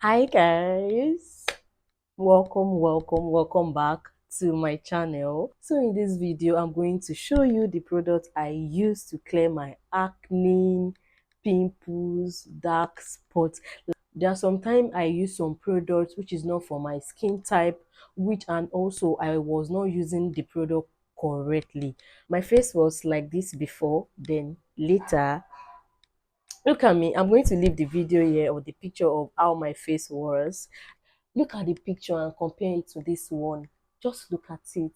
Hi guys, welcome back to my channel. So in this video I'm going to show you the product I use to clear my acne, pimples, dark spots. There are sometimes I use some products which is not for my skin type, and also I was not using the product correctly. My face was like this before, then later look at me. I'm going to leave the video here or the picture of how my face was. Look at the picture and compare it to this one. Just look at it.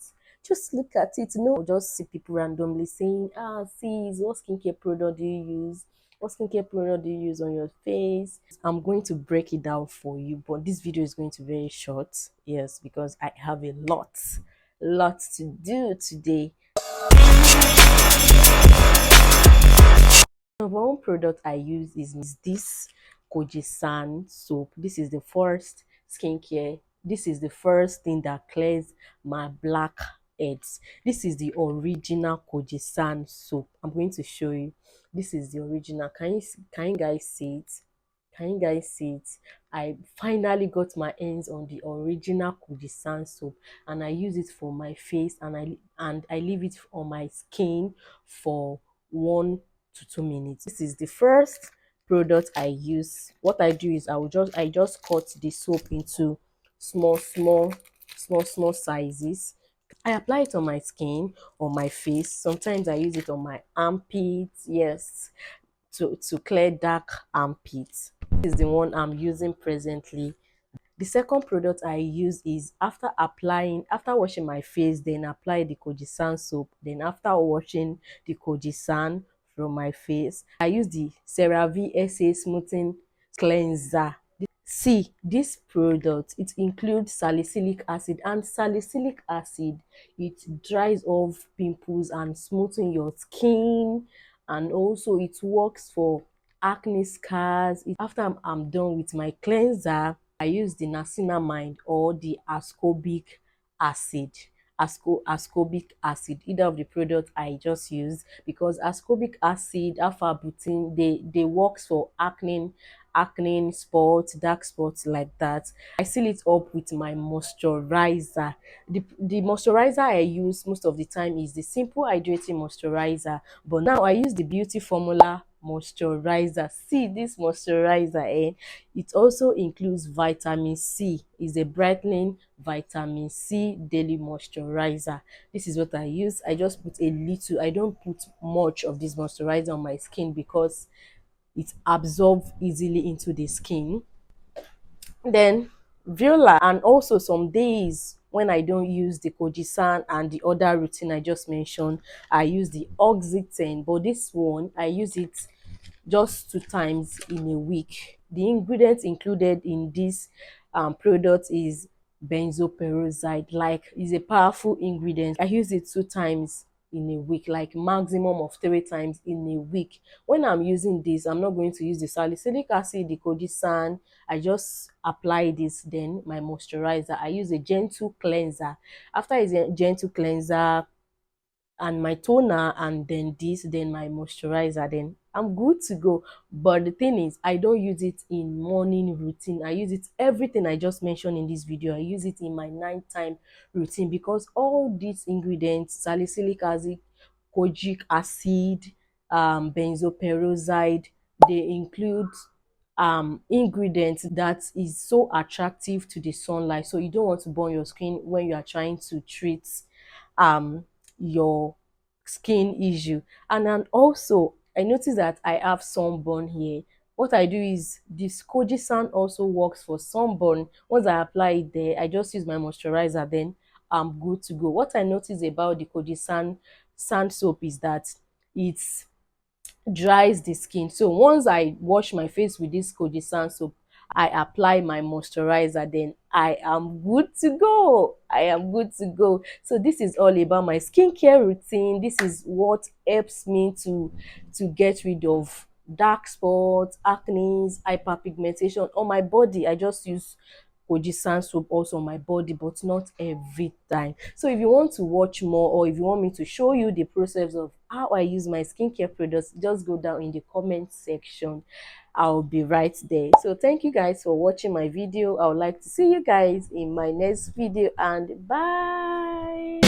Just look at it. No, just see people randomly saying, sis, what skincare product do you use? What skincare product do you use on your face? I'm going to break it down for you, but this video is going to be very short. Yes, because I have a lot to do today. Number one product I use is this Kojisan soap. This is the first skincare. This is the first thing that clears my black heads. This is the original Kojisan soap. I'm going to show you. This is the original. Can you guys see it? Can you guys see it? I finally got my hands on the original Kojisan soap, and I use it for my face, and I leave it on my skin for 1 to 2 minutes. This is the first product I use. What I do is I just cut the soap into small sizes. I apply it on my skin, on my face. Sometimes I use it on my armpits. Yes, to clear dark armpits. This is the one I'm using presently. The second product I use is after washing my face, then apply the Kojisan soap. Then after washing the Kojisan from my face, I use the CeraVe SA Smoothing Cleanser. See, this product, it includes salicylic acid, and salicylic acid, it dries off pimples and smoothing your skin, and also it works for acne scars. After I'm done with my cleanser, I use the niacinamide or the ascorbic acid, either of the product I just use, because ascorbic acid, alpha butene, they works for acne spots, dark spots, like that. I seal it up with my moisturizer. The moisturizer I use most of the time is the simple hydrating moisturizer, but now I use the beauty formula moisturizer. See this moisturizer, it also includes vitamin C. It's a brightening vitamin C daily moisturizer. This is what I use. I just put a little, I don't put much of this moisturizer on my skin because it absorbs easily into the skin. Then Viola, and also some days when I don't use the Kojisan and the other routine I just mentioned, I use the Oxy10, but this one I use it just 2 times in a week. The ingredients included in this product is benzoperoxide. Like, is a powerful ingredient. I use it 2 times in a week, like maximum of 3 times in a week. When I'm using this, I'm not going to use the salicylic acid, the Kojisan. I just apply this, then my moisturizer. I use a gentle cleanser. After a gentle cleanser and my toner, and then my moisturizer, then I'm good to go. But the thing is, I don't use it in morning routine. I use it, everything I just mentioned in this video, I use it in my nighttime routine, because all these ingredients, salicylic acid, kojic acid, benzoperoxide, they include ingredients that is so attractive to the sunlight, so you don't want to burn your skin when you are trying to treat um your skin issue. And then also I noticed that I have sunburn here. What I do is this Kojisan also works for sunburn. Once I apply it there, I just use my moisturizer, then I'm good to go. What I noticed about the Kojisan sand soap is that it's dries the skin. So once I wash my face with this Kojisan soap, I apply my moisturizer, then I am good to go. I am good to go. So this is all about my skincare routine. This is what helps me to get rid of dark spots, acne, hyperpigmentation on my body. I just use Kojisan soap also on my body, but not every time. So if you want to watch more, or if you want me to show you the process of how I use my skincare products, just go down in the comment section. I'll be right there. So thank you guys for watching my video. I would like to see you guys in my next video, and bye.